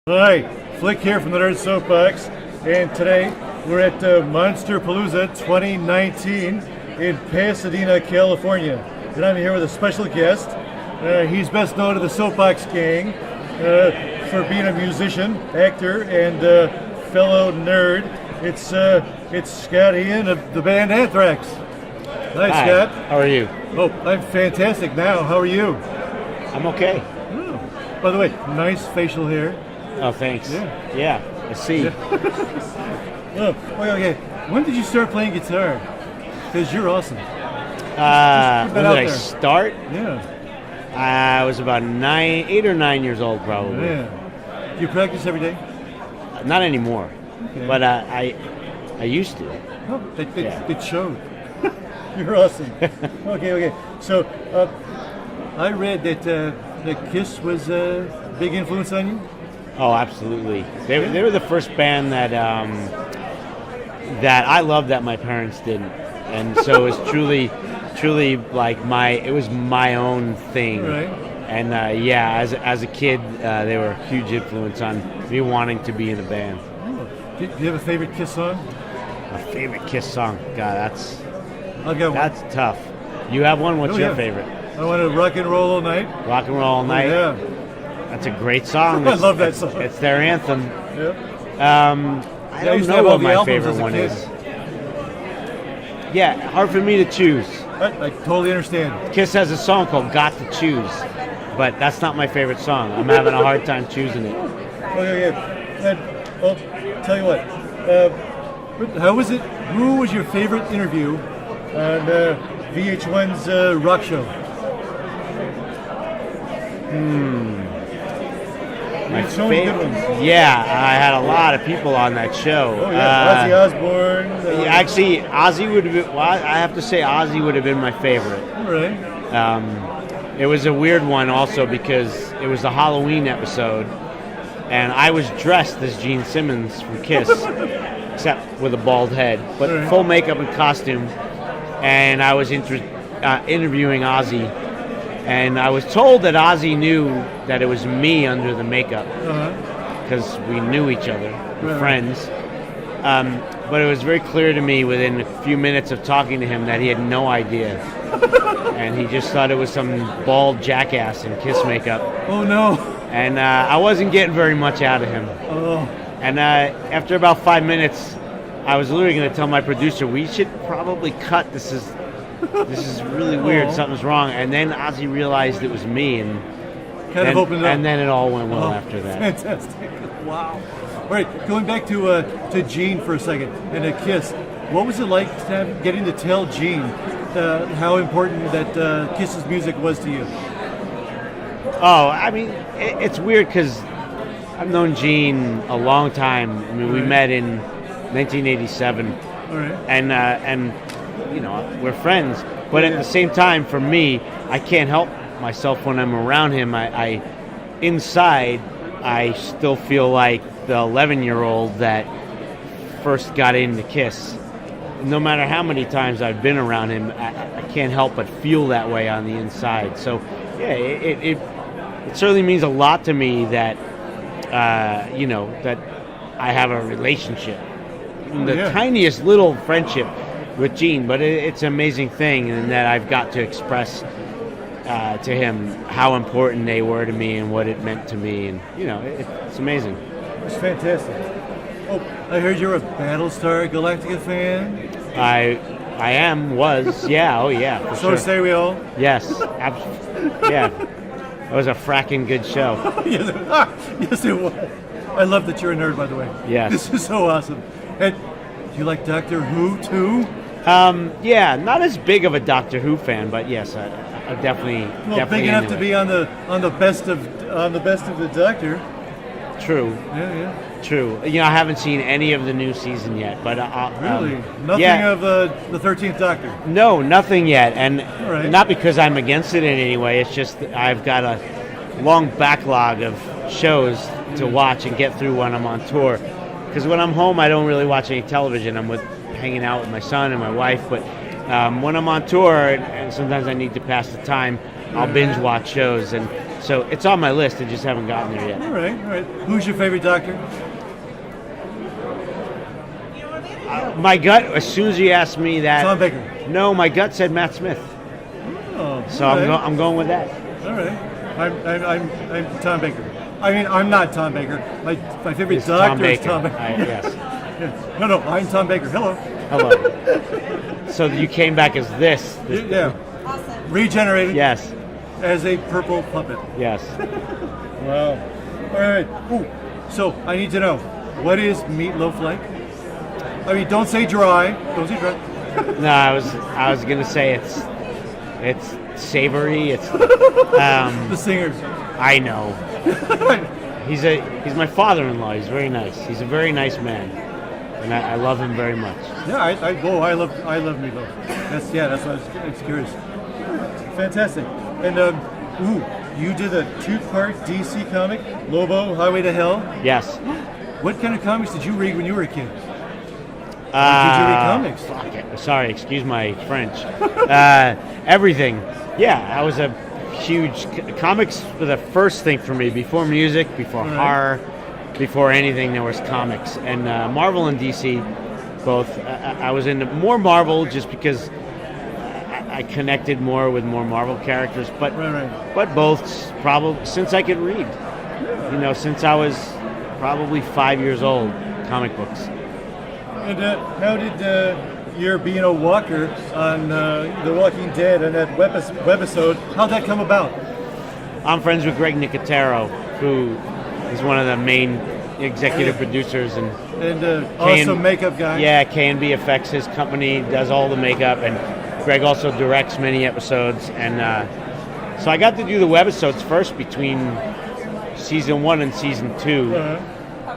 Hi, Flick here from the Nerd Soapbox, and today we're at Monsterpalooza 2019 in Pasadena, California. And I'm here with a special guest. He's best known to the Soapbox Gang for being a musician, actor, and fellow nerd. It's Scott Ian of the band Anthrax. Hi, Scott. How are you? Oh, I'm fantastic now. How are you? I'm okay. Oh, by the way, nice facial hair. Oh, thanks. Yeah. I see. Oh, okay. When did you start playing guitar? Because you're awesome. When did I start? Yeah. I was about 8 or 9 years old, probably. Yeah. Do you practice every day? Not anymore. Okay. But I used to. Oh, it showed. You're awesome. Okay. So, I read that Kiss was a big influence on you? Oh, absolutely. They were the first band that I loved that my parents didn't, and so it was truly like it was my own thing. Right. And as a kid, they were a huge influence on me wanting to be in a band. Oh. Do you have a favorite Kiss song? A favorite Kiss song? God, I'll get one. that's tough. You have one? What's your favorite? I want to rock and roll all night. Rock and Roll All Night? Oh, yeah. That's a great song. I love that song. It's their anthem. Yeah. I don't know what my favorite one is. Yeah, hard for me to choose. I totally understand. Kiss has a song called Got to Choose, but that's not my favorite song. I'm having a hard time choosing it. Okay. Well, tell you what. How was it? Who was your favorite interview on VH1's rock show? Yeah, I had a lot of people on that show. Oh yeah, Ozzy Osbourne. Actually, Ozzy would have been. Well, I have to say, Ozzy would have been my favorite. All right. It was a weird one also because it was a Halloween episode, and I was dressed as Gene Simmons from Kiss, except with a bald head, but right. Full makeup and costume, and I was interviewing Ozzy. And I was told that Ozzy knew that it was me under the makeup because we knew each other, we're friends. But it was very clear to me within a few minutes of talking to him that he had no idea. And he just thought it was some bald jackass in Kiss makeup. Oh, no. And I wasn't getting very much out of him. Oh. And after about 5 minutes, I was literally going to tell my producer, we should probably cut. This is really weird. Something's wrong. And then Ozzy realized it was me, and kind of opened it up. And then it all went well after that. Fantastic! Wow. All right, going back to Gene for a second and a Kiss. What was it like getting to tell Gene how important that Kiss's music was to you? Oh, I mean, it's weird because I've known Gene a long time. I mean, we met in 1987, all right. And you know, we're friends, but at the same time, for me, I can't help myself when I'm around him. I inside, I still feel like the 11-year-old that first got into Kiss. No matter how many times I've been around him, I can't help but feel that way on the inside. So, yeah, it certainly means a lot to me that, that I have a relationship. The tiniest little friendship with Gene, but it's an amazing thing, and that I've got to express to him how important they were to me and what it meant to me, and it's amazing. It's fantastic. Oh, I heard you're a Battlestar Galactica fan. Was, yeah, oh yeah, for so sure. Say we all. Yes, yeah, it was a fracking good show. Yes, it was. I love that you're a nerd, by the way. Yes, this is so awesome. And do you like Doctor Who too? Yeah, not as big of a Doctor Who fan, but yes, I definitely. Well, definitely big enough to be on the best of the Doctor. True. Yeah. True. I haven't seen any of the new season yet, but really, nothing of the 13th Doctor. No, nothing yet, and right. Not because I'm against it in any way. It's just that I've got a long backlog of shows to watch and get through when I'm on tour. Because when I'm home, I don't really watch any television. I'm hanging out with my son and my wife. But when I'm on tour, and sometimes I need to pass the time, I'll binge watch shows, and so it's on my list. I just haven't gotten there yet. All right. Who's your favorite Doctor? My gut, as soon as you asked me that, Tom Baker. No, my gut said Matt Smith. Oh, So all right. I'm going with that. All right. I'm Tom Baker. I mean, I'm not Tom Baker. My favorite It's Doctor Tom Baker. is Tom Baker. Yes. Yeah. No, I'm Tom Baker. Hello. Hello. So you came back as this. Yeah. Awesome. Regenerated Yes. as a purple puppet. Yes. Wow. All right. Ooh. So I need to know, what is meatloaf like? I mean, don't say dry. Don't say dry. No, I was gonna say it's savory. It's The singers. I know. He's my father-in-law. He's very nice. He's a very nice man, and I love him very much. Yeah, I love meatloaf. That's why I was curious. Fantastic. And you did a 2-part DC comic, Lobo, Highway to Hell. Yes. What kind of comics did you read when you were a kid? Did you read comics? Fuck it. Sorry, excuse my French. Everything. Yeah, I was a huge comics were the first thing for me. Before music, before horror, before anything, there was comics. And Marvel and DC, both. I was into more Marvel just because I connected more with more Marvel characters. But but both probably since I could read. You know, since I was probably 5 years old, comic books. And how did your being a walker on The Walking Dead and that webisode, how'd that come about? I'm friends with Greg Nicotero, who is one of the main executive producers and awesome makeup guy. Yeah, K&B Effects, his company, does all the makeup, and Greg also directs many episodes. And so I got to do the webisodes first between season 1 and season 2.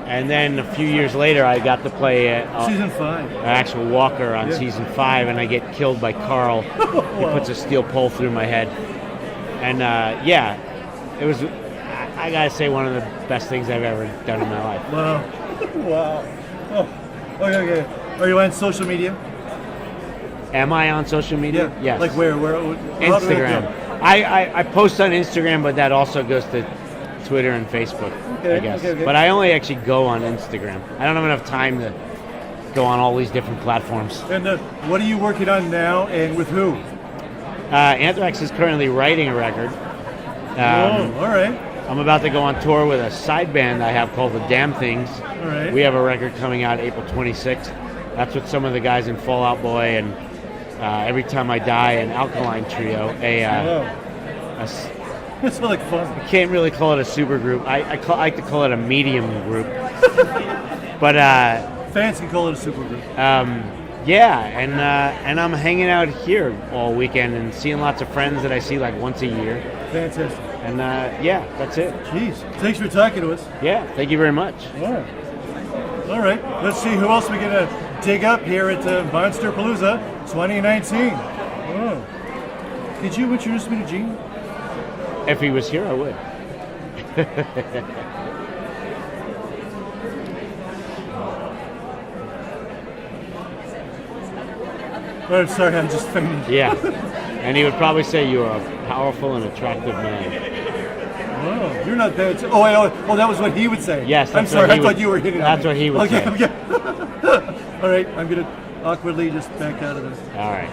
And then a few years later, I got to play season 5. An actual walker on season 5, and I get killed by Carl. He puts a steel pole through my head. And it was, I gotta say, one of the best things I've ever done in my life. Wow. Oh, okay. Are you on social media? Am I on social media? Yeah. Yes. Like where? Instagram. I post on Instagram, but that also goes to Twitter and Facebook, I guess. Okay. But I only actually go on Instagram. I don't have enough time to go on all these different platforms. And what are you working on now, and with who? Anthrax is currently writing a record. All right. I'm about to go on tour with a side band I have called The Damn Things. All right. We have a record coming out April 26th. That's with some of the guys in Fall Out Boy and Every Time I Die, an Alkaline Trio. It's like fun. I can't really call it a super group. I like to call it a medium group. But fans can call it a super group. and I'm hanging out here all weekend and seeing lots of friends that I see like once a year. Fantastic. And that's it. Jeez, thanks for talking to us. Yeah, thank you very much. Yeah. All right, let's see who else we're gonna dig up here at Monsterpalooza 2019. Oh. Could you introduce me to Gene? If he was here, I would. Oh, sorry, I'm just thinking. Yeah. And he would probably say you are a powerful and attractive man. Oh, you're not bad. Oh, that was what he would say. Yes, I'm that's sorry, what I he thought would- you were hitting that's on me. what he would say. Okay. All right, I'm going to awkwardly just back out of this. All right.